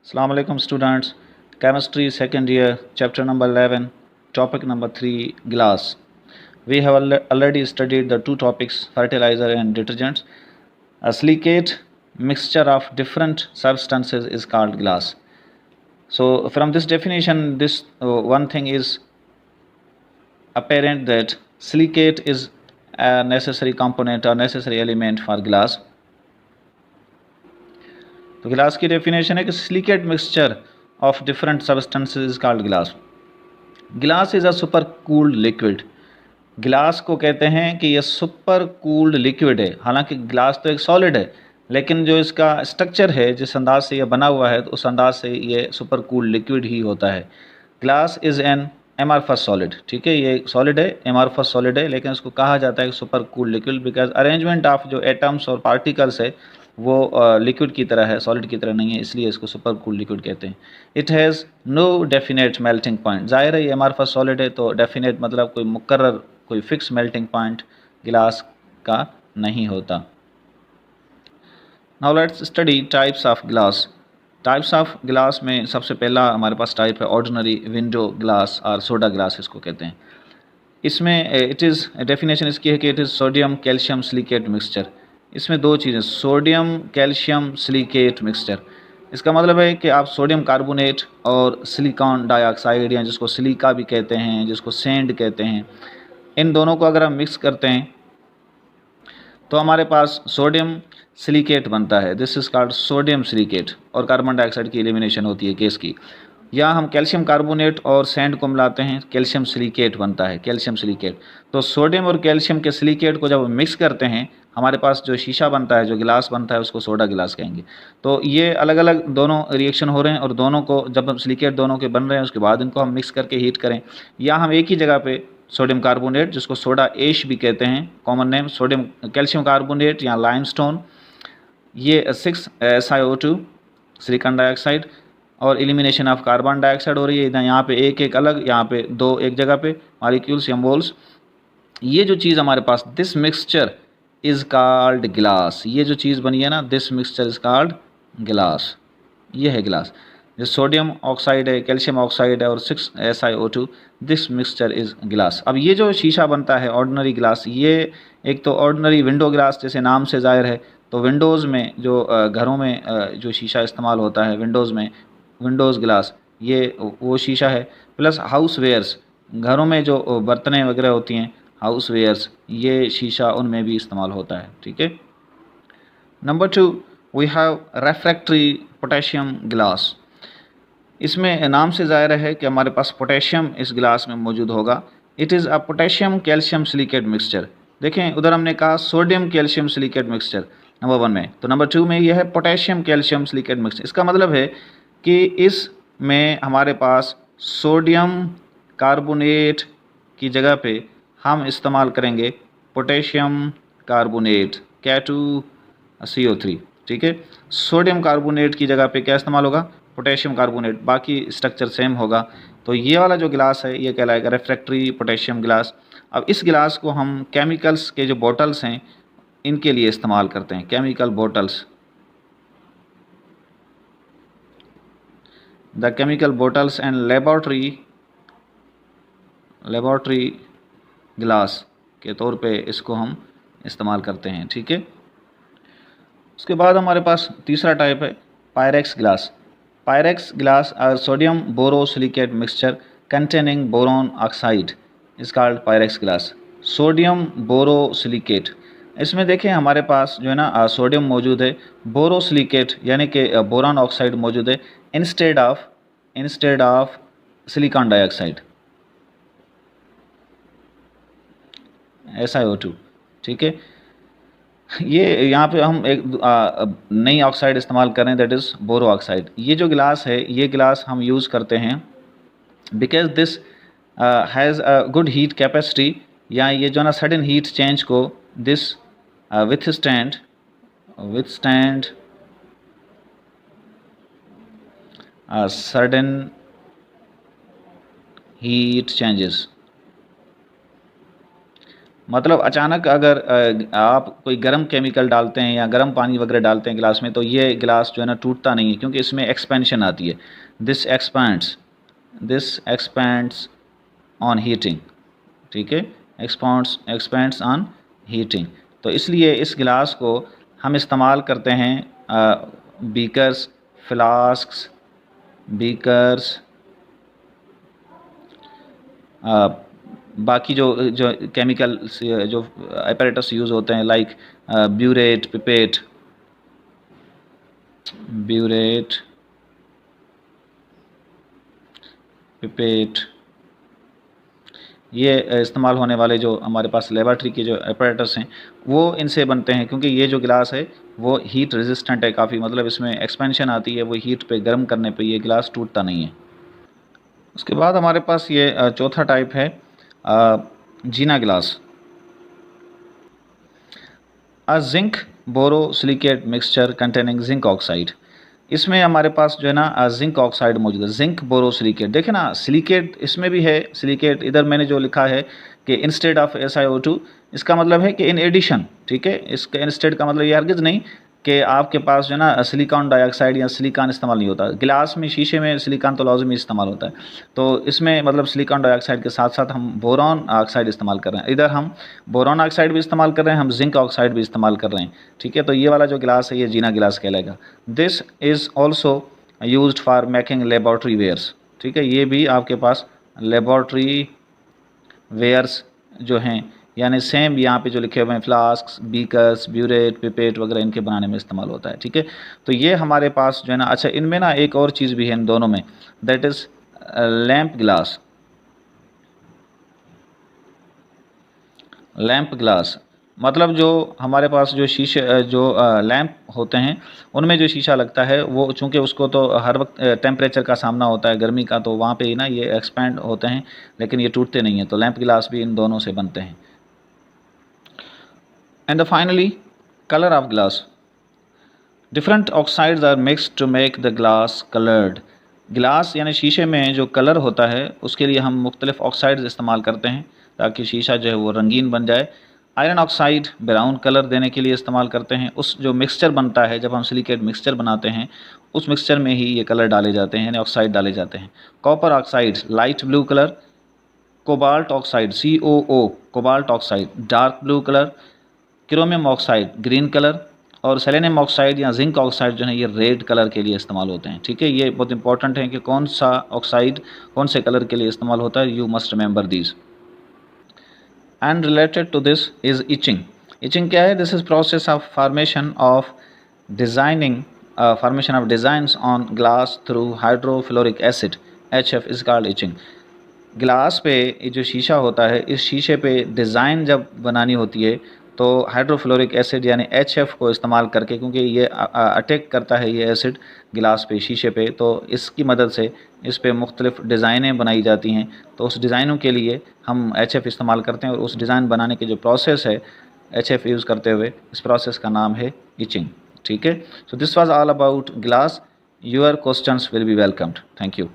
Assalamu alaikum students. Chemistry second year, chapter number 11, topic number 3, glass. We have already studied the two topics, fertilizer and detergents. A silicate mixture of different substances is called glass. So from this definition, this one thing is apparent that silicate is a necessary component or necessary element for glass. तो गिलास की definition है कि silicate mixture of different substances is called गिलास. गिलास is a super cooled liquid. गिलास को कहते हैं कि ये सुपर कूल्ड लिक्विड है. हालांकि गिलास तो एक सॉलिड है, लेकिन जो इसका स्ट्रक्चर है, जिस अंदाज से ये बना हुआ है, तो उस अंदाज से ये सुपर कूल्ड लिक्विड ही होता है. Glass is an amorphous solid. ठीक है, ये सॉलिड है, एमरफस सॉलिड है, लेकिन इसको कहा जाता है super cooled liquid because arrangement of जो एटम्स और पार्टिकल्स है वो लिक्विड की तरह है, सॉलिड की तरह नहीं है, इसलिए इसको सुपर कूल्ड लिक्विड कहते हैं. It has no definite melting point. ज़ाहिर है ये एमरफस सॉलिड है, तो डेफिनेट मतलब कोई मुकर्रर, कोई फिक्स मेल्टिंग पॉइंट गिलास का नहीं होता. Now let's study types of glass. Types of glass में सबसे पहला हमारे पास टाइप है ऑर्डिनरी विंडो ग्लास और सोडा ग्लास इसको कहते हैं. इसमें इट इज़ डेफिनेशन इसकी है कि it is sodium calcium silicate mixture. इसमें दो चीज़ें, सोडियम कैल्शियम सिलिकेट मिक्सचर. इसका मतलब है कि आप सोडियम कार्बोनेट और सिलिकॉन डाइऑक्साइड या जिसको सिलिका भी कहते हैं, जिसको सैंड कहते हैं, इन दोनों को अगर हम मिक्स करते हैं तो हमारे पास सोडियम सिलिकेट बनता है. This is called sodium silicate. और कार्बन डाइऑक्साइड की एलिमिनेशन होती है गैस की. या हम कैल्शियम कार्बोनेट और सैंड को मिलाते हैं, कैल्शियम सिलिकेट बनता है, कैल्शियम सिलिकेट. तो सोडियम और कैल्शियम के सिलिकेट को जब हम मिक्स करते हैं, हमारे पास जो शीशा बनता है, जो गिलास बनता है, उसको सोडा गिलास कहेंगे. तो ये अलग अलग दोनों रिएक्शन हो रहे हैं, और दोनों को जब हम सिलिकेट दोनों के बन रहे हैं, उसके बाद इनको हम मिक्स करके हीट करें, या हम एक ही जगह पे सोडियम कार्बोनेट, जिसको सोडा ऐश भी कहते हैं, common name, sodium calcium carbonate या लाइमस्टोन, ये 6SiO2 सिलिकॉन डाइऑक्साइड, और एलिमिनेशन ऑफ कार्बन डाइऑक्साइड हो रही है. इधर यहाँ पे एक एक अलग, यहाँ पे दो एक जगह पे मॉलिक्यूल्स या मोल्स. ये जो चीज़ हमारे पास, दिस मिक्सचर इज़ कॉल्ड गिलास. ये जो चीज़ बनी है ना, दिस मिक्सचर इज़ कॉल्ड गिलास. ये है गिलास. जो सोडियम ऑक्साइड है, कैल्शियम ऑक्साइड है और 6SiO2, दिस मिक्सचर इज़ गिलास. अब ये जो शीशा बनता है ऑर्डिनरी गिलास, ये एक तो ऑर्डिनरी विंडो गिलास जैसे नाम से ज़ाहिर है, तो विंडोज़ में जो घरों में जो शीशा इस्तेमाल होता है विंडोज़ में, विंडोज़ ग्लास, ये वो शीशा है. प्लस हाउस वेयर्स, घरों में जो बर्तनें वगैरह होती हैं, हाउस वेयर्स, ये शीशा उनमें भी इस्तेमाल होता है. ठीक है. Number 2, we have refractory potassium glass. इसमें नाम से ज़ाहिर है कि हमारे पास पोटेशियम इस गिलास में मौजूद होगा. It is a potassium calcium silicate mixture. देखें उधर हमने कहा sodium calcium silicate mixture number 1 में, तो नंबर 2 में यह है पोटेशियम कैल्शियम सिलिकेट मिक्सचर. इसका मतलब है कि इसमें हमारे पास सोडियम कार्बोनेट की जगह पे हम इस्तेमाल करेंगे पोटेशियम कार्बोनेट, K2CO3. ठीक है. सोडियम कार्बोनेट की जगह पे क्या इस्तेमाल होगा, पोटेशियम कार्बोनेट. बाकी स्ट्रक्चर सेम होगा. तो ये वाला जो गिलास है ये कहलाएगा रेफ्रैक्टरी पोटेशियम गिलास. अब इस गिलास को हम केमिकल्स के जो बॉटल्स हैं इनके लिए इस्तेमाल करते हैं, chemical bottles. The chemical bottles and laboratory गिलास के तौर पे इसको हम इस्तेमाल करते हैं. ठीक है. उसके बाद हमारे पास तीसरा टाइप है Pyrex glass. Pyrex glass are sodium borosilicate mixture containing boron oxide is called Pyrex glass. Sodium borosilicate. इसमें देखें हमारे पास जो है ना सोडियम मौजूद है, बोरोसिलिकेट यानी कि बोरॉन ऑक्साइड मौजूद है, instead of silicon dioxide, SiO2. ठीक है. ये यहाँ पे हम एक नई ऑक्साइड इस्तेमाल करें, दैट इज़ बोरो ऑक्साइड. ये जो गिलास है, ये गिलास हम यूज़ करते हैं because this has a good heat capacity, या ये जो ना सडन हीट चेंज को this withstand sudden heat changes. मतलब अचानक अगर आप कोई गर्म केमिकल डालते हैं या गर्म पानी वगैरह डालते हैं गिलास में, तो ये गिलास जो है ना टूटता नहीं है, क्योंकि इसमें एक्सपेंशन आती है। दिस एक्सपेंड्स ऑन हीटिंग, ठीक है, एक्सपेंड्स ऑन हीटिंग। तो इसलिए इस गिलास को हम इस्तेमाल करते हैं बीकर्स, फ्लास्क्स, बीकर्स, बाकी जो जो केमिकल जो अपैरेटस यूज़ होते हैं, लाइक ब्यूरेट, पिपेट, ये इस्तेमाल होने वाले जो हमारे पास लेबॉरेटरी के जो अपैरेटस हैं वो इनसे बनते हैं, क्योंकि ये जो गिलास है वो हीट रेजिस्टेंट है काफ़ी, मतलब इसमें एक्सपेंशन आती है, वो हीट पे गर्म करने पे ये गिलास टूटता नहीं है। उसके बाद हमारे पास ये चौथा टाइप है Jena glass. A zinc borosilicate mixture containing zinc oxide. इसमें हमारे पास जो है ना जिंक ऑक्साइड मौजूद है, जिंक बोरोसिलिकेट। देखें ना, सिलिकेट इसमें भी है, सिलिकेट इधर मैंने जो लिखा है कि इंस्टेड ऑफ SiO2, इसका मतलब है कि इन एडिशन, ठीक है। इसका इंस्टेड का मतलब ये हरगिज़ नहीं कि आपके पास जो है ना सिलिकॉन डाइऑक्साइड या सिलिकॉन इस्तेमाल नहीं होता। गिलास में, शीशे में सिलिकॉन तो लाजमी इस्तेमाल होता है, तो इसमें मतलब सिलिकॉन डाइऑक्साइड के साथ साथ हम बोरॉन ऑक्साइड इस्तेमाल कर रहे हैं। इधर हम बोरॉन ऑक्साइड भी इस्तेमाल कर रहे हैं, हम जिंक ऑक्साइड भी इस्तेमाल कर रहे हैं, ठीक है। तो ये वाला जो गिलास है ये जीना गिलास कहलाएगा। This is also used for making laboratory wares, ठीक है। ये भी आपके पास लेबॉर्ट्री वेयर्स जो हैं, यानी सेम यहाँ पे जो लिखे हुए हैं फ्लास्क, बीकर्स, ब्यूरेट, पिपेट वगैरह, इनके बनाने में इस्तेमाल होता है, ठीक है। तो ये हमारे पास जो है ना, अच्छा इनमें ना एक और चीज़ भी है इन दोनों में, that is lamp glass. Lamp glass मतलब जो हमारे पास जो शीशे जो लैंप होते हैं उनमें जो शीशा लगता है, वो चूँकि उसको तो हर वक्त टेम्परेचर का सामना होता है, गर्मी का, तो वहाँ पे ही ना ये एक्सपैंड होते हैं, लेकिन ये टूटते नहीं हैं। तो लैंप ग्लास भी इन दोनों से बनते हैं। And finally colour of glass. Different oxides are mixed to make the glass coloured. गिलास यानी शीशे में जो कलर होता है उसके लिए हम मुख्तलिफ ऑक्साइड्स इस्तेमाल करते हैं ताकि शीशा जो है वो रंगीन बन जाए। आयरन ऑक्साइड ब्राउन कलर देने के लिए इस्तेमाल करते हैं। उस जो मिक्सचर बनता है, जब हम सिलिकेट मिक्सचर बनाते हैं, उस मिक्सचर में ही ये कलर डाले जाते हैं, यानी ऑक्साइड डाले जाते हैं। Copper oxide light blue colour, cobalt oxide COO cobalt oxide dark blue colour, chromium oxide green colour, और सेलेनियम ऑक्साइड या जिंक ऑक्साइड जो है ये रेड कलर के लिए इस्तेमाल होते हैं, ठीक है। ये बहुत इंपॉर्टेंट है कि कौन सा ऑक्साइड कौन से कलर के लिए इस्तेमाल होता है, you must remember these. And related to this is etching. Etching क्या है? This is process of formation of designs on glass through hydrofluoric acid HF is called etching. गिलास पे ये जो शीशा होता है, इस शीशे पे डिज़ाइन जब बनानी होती है तो हाइड्रोफ्लोरिक एसिड यानी HF को इस्तेमाल करके, क्योंकि ये अटैक करता है ये एसिड गिलास पे, शीशे पे, तो इसकी मदद से इस पे मुख्तलिफ़ डिज़ाइनें बनाई जाती हैं। तो उस डिज़ाइनों के लिए हम HF इस्तेमाल करते हैं, और उस डिज़ाइन बनाने के जो प्रोसेस है HF यूज़ करते हुए, इस प्रोसेस का नाम है इचिंग, ठीक है। So this was all about glass. Your questions will be welcomed. Thank you.